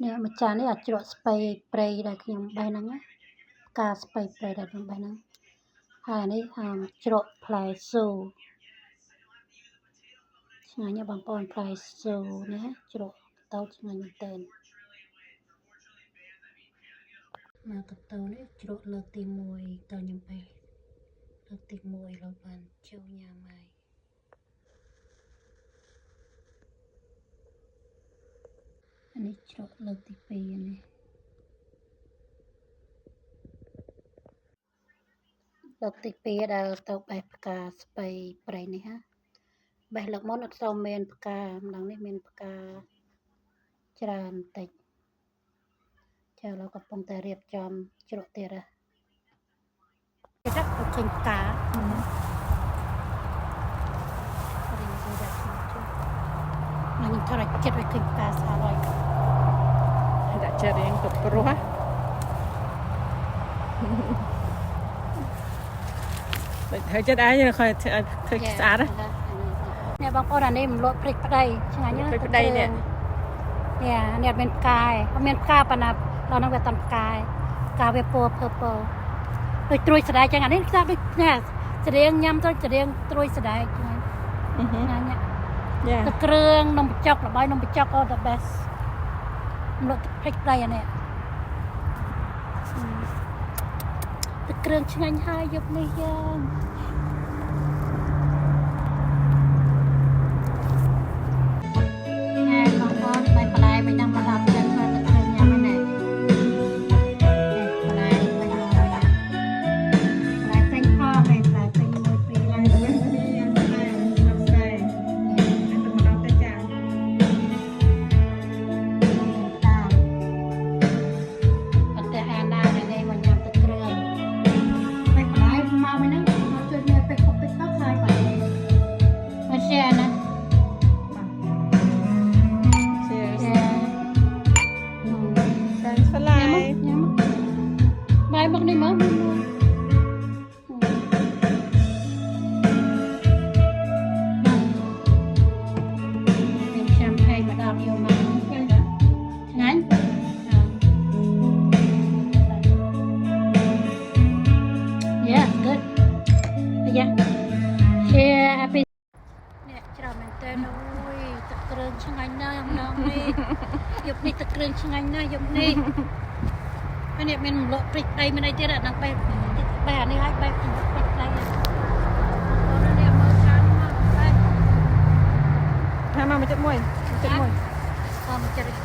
នេះម្ចាស់នេះអាចច្រកស្ពៃព្រៃដែលខ្ញុំបេះហ្នឹងណាការស្ពៃព្រៃដែលខ្ញុំបេះហ្នឹងហើយនេះច្រកផ្លែស៊ូឆ្ងាញ់ណាស់បងប្អូនផ្លែស៊ូនេះច្រកតូចឆ្ងាញ់មែនទែនមកកតោនេះច្រកលើកទី1តើខ្ញុំបេះលើកទី1លោកបានចូលញ៉ាំហើយនេះច្រកលើកទី2នេះលើកទី2ដែលទៅបេះផ្កាស្ពៃព្រៃនេះហ่ะបេះលើកមុនអត់សូវមានផ្កាម្ដងនេះមានផ្កាច្រើនតិចចាเราកំពុងតែរៀបចំច្រកទៀតហ่ะគេដាក់ឃើញផ្កាខ្ញុំថតចិត្តឲ្យឃើញផ្កាស្អាតហើយដាក់ចិត្តរៀងទៅព្រោះហើយចិត្តឯងឃើញស្អាតនេះបងប្អូនអានេះមិនលក់ព្រិចប្តីឆ្ងាញ់ណាស់ព្រិចប្តីនេះនេះមានផ្កាយអត់មានផ្កាប៉ុណ្ណាដល់ហ្នឹងវាតាន់ផ្កាយផ្កាវាពណ៌ purple ដូចត្រួយស្ដែកចឹងអានេះស្អាតដូចនេះច្រៀងញ៉ាំទៅច្រៀងត្រួយស្ដែកឆ្ងាញ់ទឹកគ្រឿងនំបញ្ចុកល្បាយនំបញ្ចុក all the best លក់ព្រិចប្តីអានេះទឹកគ្រឿងឆ្ងាញ់ហើយយប់នេះយើងបងប្អូនបាយបន្លែមិនដឹងមកដល់ទឹកគ្រឿងញ៉ាំហ្នឹងបន្លែវិញមកបន្លែពេញផងបន្លែពេញមួយពីរឡើងវិញមានបន្លែស្ស្ដីទៅមកដល់ទៅចាតាមអត់តែអាណានេះមកញ៉ាំទឹកគ្រឿងបាយបន្លែមកវិញហ្នឹងមកជួយគ្នាពេកពេកហើយបាយមកရှယ်ណាបាយមកនេះមកមានចាំហែកមកដល់យកមកឆ្ងាញ់Yeah, good. Yeah. Share happy. នេះច្រើនមែនតើអូយទឹកគ្រឿងឆ្ងាញ់ណាស់ម្ដងនេះយប់នេះទឹកគ្រឿងឆ្ងាញ់ណាស់យប់នេះហើយនេះមានម្លក់ព្រិចដីមានអីទៀតអាហ្នឹងបេះអានេះឲ្យបេះព្រិចដីអូននេះមើលខាងមកបេះថាមកចិត្តមួយមកចិត្ត